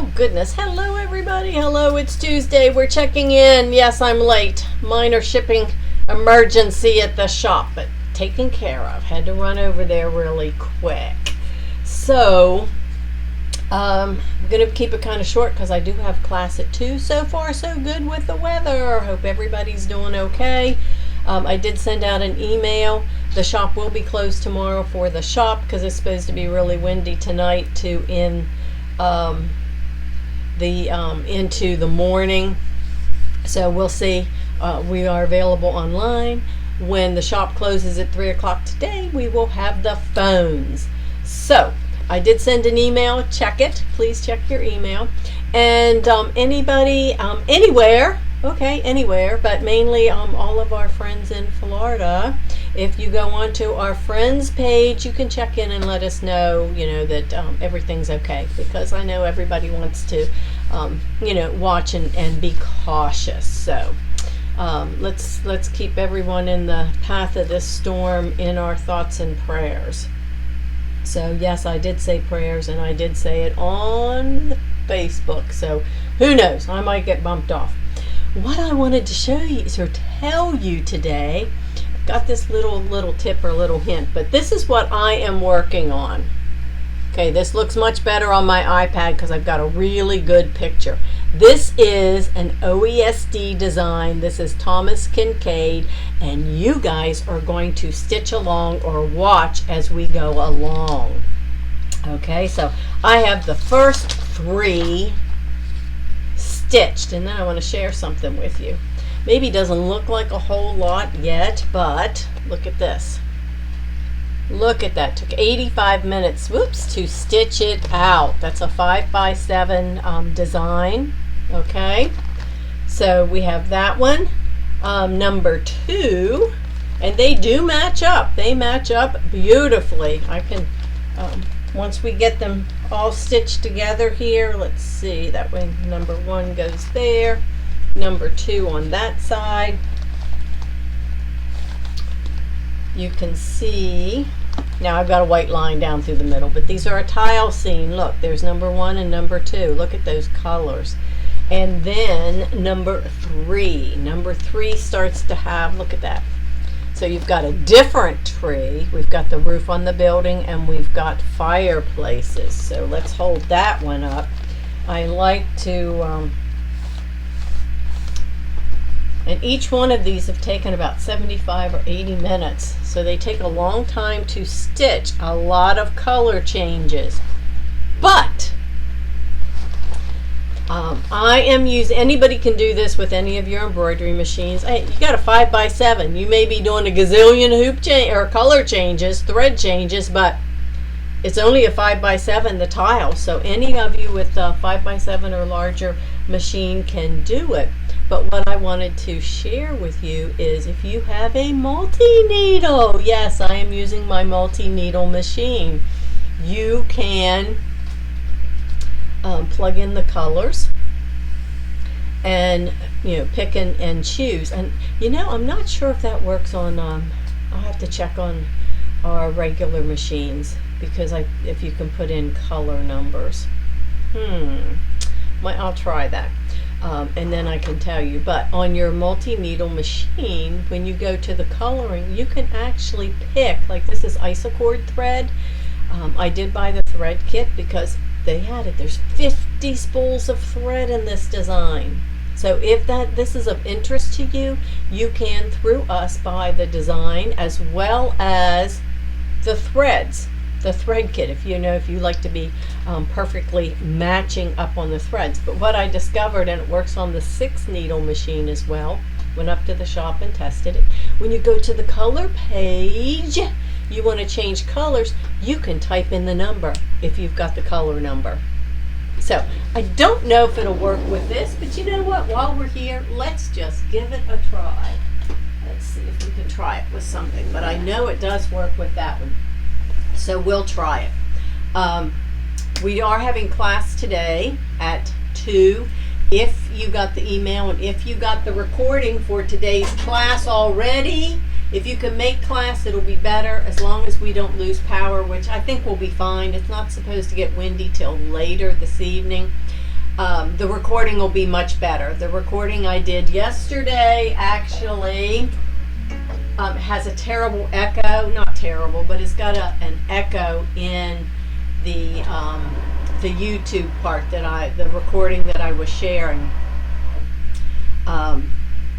Oh goodness, hello everybody, hello, it's Tuesday, we're checking in. Yes, I'm late, minor shipping emergency at the shop, but taken care of. Had to run over there really quick. So, I'm going to keep it kind of short because I do have class at 2. So far so good with the weather. Hope everybody's doing okay. I did send out an email. The shop will be closed tomorrow for the shop because it's supposed to be really windy tonight to into the morning. So we'll see. We are available online. When the shop closes at 3 o'clock today, we will have the phones. So I did send an email. Check it. Please check your email. And anybody, anywhere, okay, anywhere, but mainly all of our friends in Florida. If you go onto our friends page, you can check in and let us know, that everything's okay, because I know everybody wants to, watch and be cautious. So let's keep everyone in the path of this storm in our thoughts and prayers. So yes, I did say prayers, and I did say it on Facebook. So who knows? I might get bumped off. What I wanted to show you or tell you today, I've got this little tip or little hint, but this is what I am working on. Okay, this looks much better on my iPad because I've got a really good picture. This is an OESD design. This is Thomas Kincaid, and you guys are going to stitch along or watch as we go along. Okay, so I have the first 3 stitched, and then I want to share something with you. Maybe doesn't look like a whole lot yet, but look at this. Look at that. Took 85 minutes, to stitch it out. That's a 5x7 design. Okay, so we have that one. Number 2, and they do match up. They match up beautifully. I can, once we get them all stitched together here, let's see, that way number 1 goes there, number 2 on that side. You can see, now I've got a white line down through the middle, but these are a tile scene. Look, there's number 1 and number 2. Look at those colors. And then number 3. Number 3 starts to have, look at that. So you've got a different tree. We've got the roof on the building, and we've got fireplaces. So let's hold that one up. I like to, and each one of these have taken about 75 or 80 minutes. So they take a long time to stitch, a lot of color changes. But I am using, anybody can do this with any of your embroidery machines. Hey, you got a 5x7. You may be doing a gazillion hoop change or color changes, thread changes, but it's only a 5x7, the tile. So any of you with a 5x7 or larger machine can do it. But what I wanted to share with you is if you have a multi-needle, yes, I am using my multi-needle machine, you can plug in the colors and pick and choose. And I'm not sure if that works on, I'll have to check on our regular machines, because if you can put in color numbers. I'll try that. And then I can tell you. But on your multi-needle machine, when you go to the coloring, you can actually pick, like this is isocord thread. I did buy the thread kit because they had it. There's 50 spools of thread in this design. So if this is of interest to you, you can, through us, buy the design as well as the threads. The thread kit, if you like to be perfectly matching up on the threads. But what I discovered, and it works on the 6-needle machine as well, went up to the shop and tested it. When you go to the color page, you want to change colors, you can type in the number if you've got the color number. So I don't know if it'll work with this, but you know what? While we're here, let's just give it a try. Let's see if we can try it with something. But I know it does work with that one. So we'll try it. We are having class today at 2. If you got the email and if you got the recording for today's class already, if you can make class, it'll be better, as long as we don't lose power, which I think will be fine. It's not supposed to get windy till later this evening. the recording will be much better. The recording I did yesterday actually has a terrible echo. Not terrible, but it's got an echo in the YouTube part the recording that I was sharing.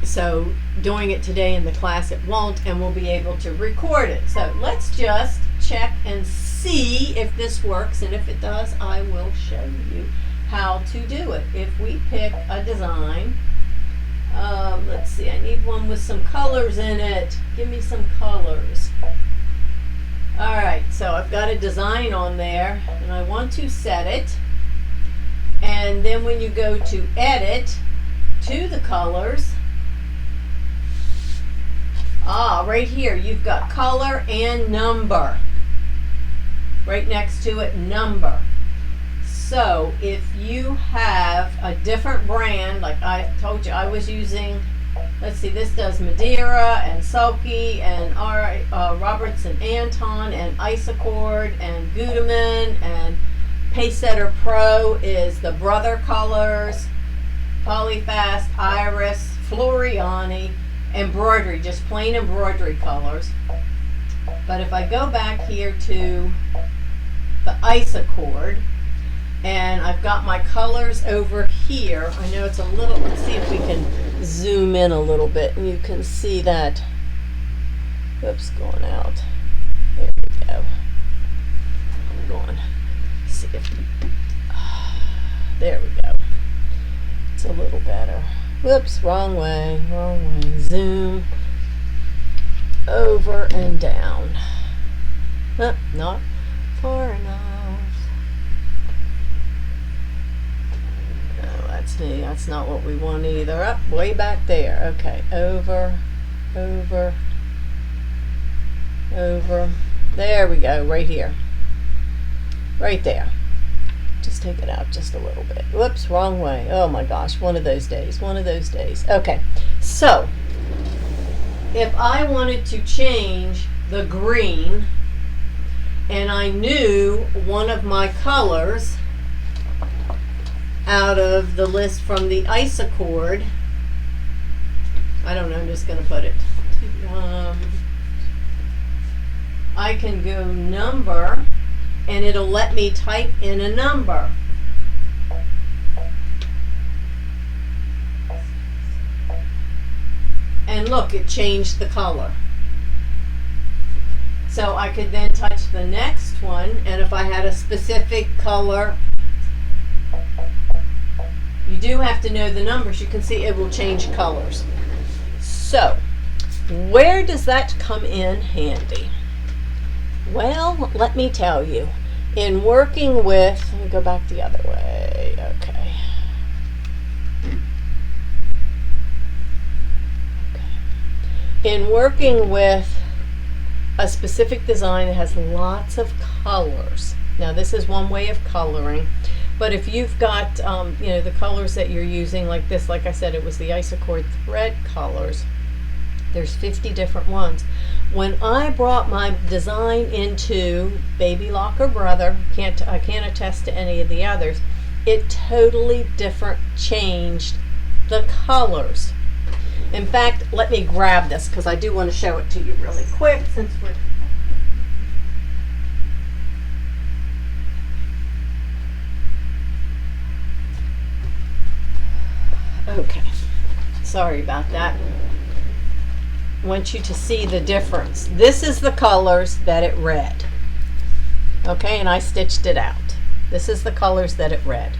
So doing it today in the class it won't, and we'll be able to record it. So let's just check and see if this works, and if it does, I will show you how to do it. If we pick a design, let's see, I need one with some colors in it. Give me some colors. Alright, so I've got a design on there, and I want to set it. And then when you go to edit, to the colors, right here, you've got color and number. Right next to it, number. So if you have a different brand, like I told you I was using, let's see, this does Madeira and Sulky and Roberts and Anton and Isocord and Gudeman, and Pacesetter Pro is the Brother colors, Polyfast, Iris, Floriani, embroidery, just plain embroidery colors. But if I go back here to the Isocord, and I've got my colors over here, I know it's a little, let's see if we can zoom in a little bit and you can see that. Oops, going out. There we go. I'm going. See if, there we go. It's a little better. Whoops, wrong way, wrong way. Zoom over and down. Not far enough. No, that's me. That's not what we want either. Up, way back there. Okay, over, over, over. There we go, right here. Right there. Just take it out just a little bit. Whoops, wrong way. Oh my gosh, one of those days, one of those days. Okay, so if I wanted to change the green and I knew one of my colors out of the list from the Isocord, I don't know, I'm just going to put it, I can go number, and it'll let me type in a number. And look, it changed the color. So I could then touch the next one, and if I had a specific color, you do have to know the numbers. You can see it will change colors. So, where does that come in handy? Well, let me tell you, in working with, let me go back the other way, okay. In working with a specific design that has lots of colors, now this is one way of coloring, but if you've got, you know, the colors that you're using, like this, like I said, it was the Isocord thread colors. There's 50 different ones. When I brought my design into Baby Lock or Brother, I can't attest to any of the others, it totally changed the colors. In fact, let me grab this because I do want to show it to you really quick since we're okay. Sorry about that. I want you to see the difference. This is the colors that it read. Okay, and I stitched it out. This is the colors that it read.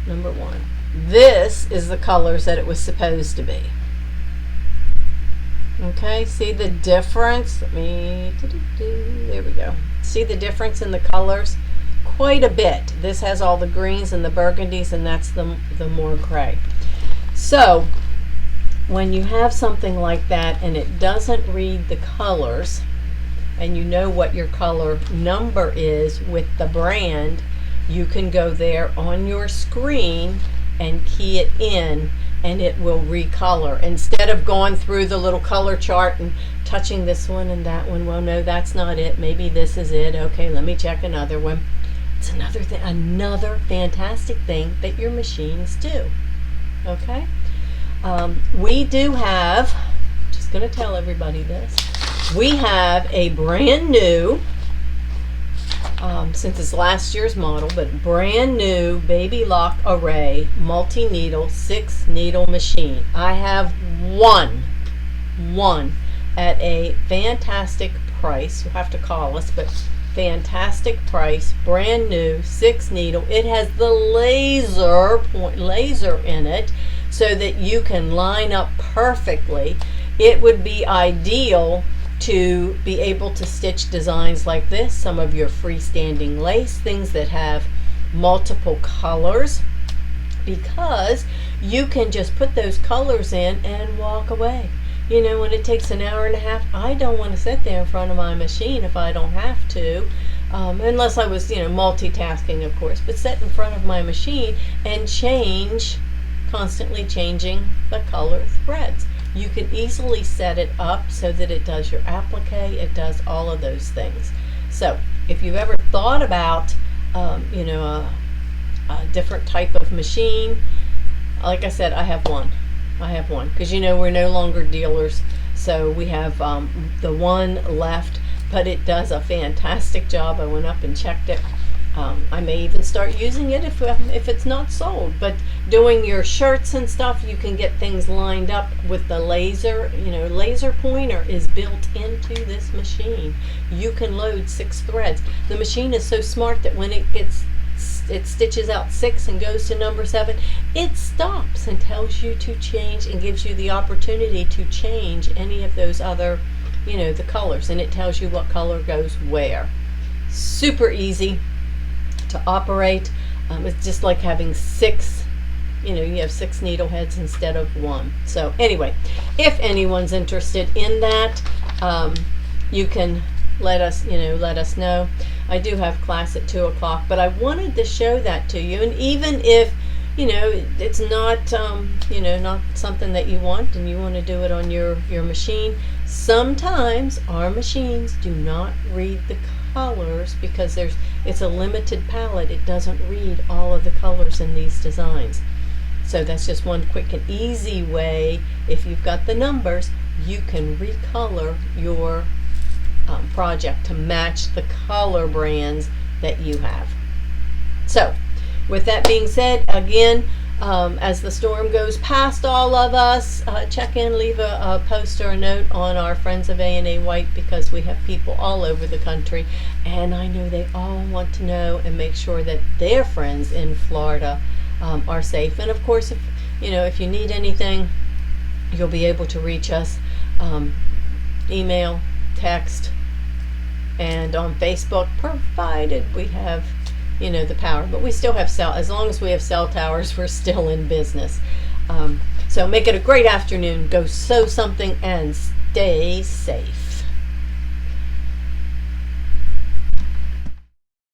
Number one. This is the colors that it was supposed to be. Okay, see the difference? Let me, there we go. See the difference in the colors? Quite a bit. This has all the greens and the burgundies, and that's the more gray. So, when you have something like that and it doesn't read the colors, and you know what your color number is with the brand, you can go there on your screen and key it in, and it will recolor. Instead of going through the little color chart and touching this one and that one, well, no, that's not it. Maybe this is it. Okay, let me check another one. It's another fantastic thing that your machines do. Okay? We do have, just going to tell everybody this, we have a brand new, since it's last year's model, but brand new Baby Lock Array multi-needle 6-needle machine. I have one at a fantastic price. You'll have to call us, but fantastic price, brand new 6-needle. It has the laser in it so that you can line up perfectly. It would be ideal to be able to stitch designs like this, some of your freestanding lace, things that have multiple colors, because you can just put those colors in and walk away. You know, when it takes an hour and a half, I don't want to sit there in front of my machine if I don't have to, unless I was, multitasking, of course, but sit in front of my machine and constantly changing the color threads. You can easily set it up so that it does your applique, it does all of those things. So if you've ever thought about, a different type of machine, like I said, I have one because we're no longer dealers, so we have the one left, but it does a fantastic job. I went up and checked it. I may even start using it if it's not sold. But doing your shirts and stuff, you can get things lined up with the laser. Laser pointer is built into this machine. You can load 6 threads. The machine is so smart that when it stitches out 6 and goes to number 7, it stops and tells you to change and gives you the opportunity to change any of those other, the colors, and it tells you what color goes where. Super easy to operate. It's just like having 6, you have 6 needle heads instead of 1. So anyway, if anyone's interested in that, you can let us know. I do have class at 2 o'clock, but I wanted to show that to you. And even if it's not not something that you want and you want to do it on your machine, sometimes our machines do not read the colors because it's a limited palette. It doesn't read all of the colors in these designs. So that's just one quick and easy way. If you've got the numbers, you can recolor your project to match the color brands that you have. So with that being said, again, as the storm goes past all of us, check in, leave a post or a note on our Friends of A&A White, because we have people all over the country, and I know they all want to know and make sure that their friends in Florida are safe. And of course, if you need anything, you'll be able to reach us, email, text, and on Facebook, provided we have the power. But we still have as long as we have cell towers, we're still in business. So make it a great afternoon. Go sew something and stay safe.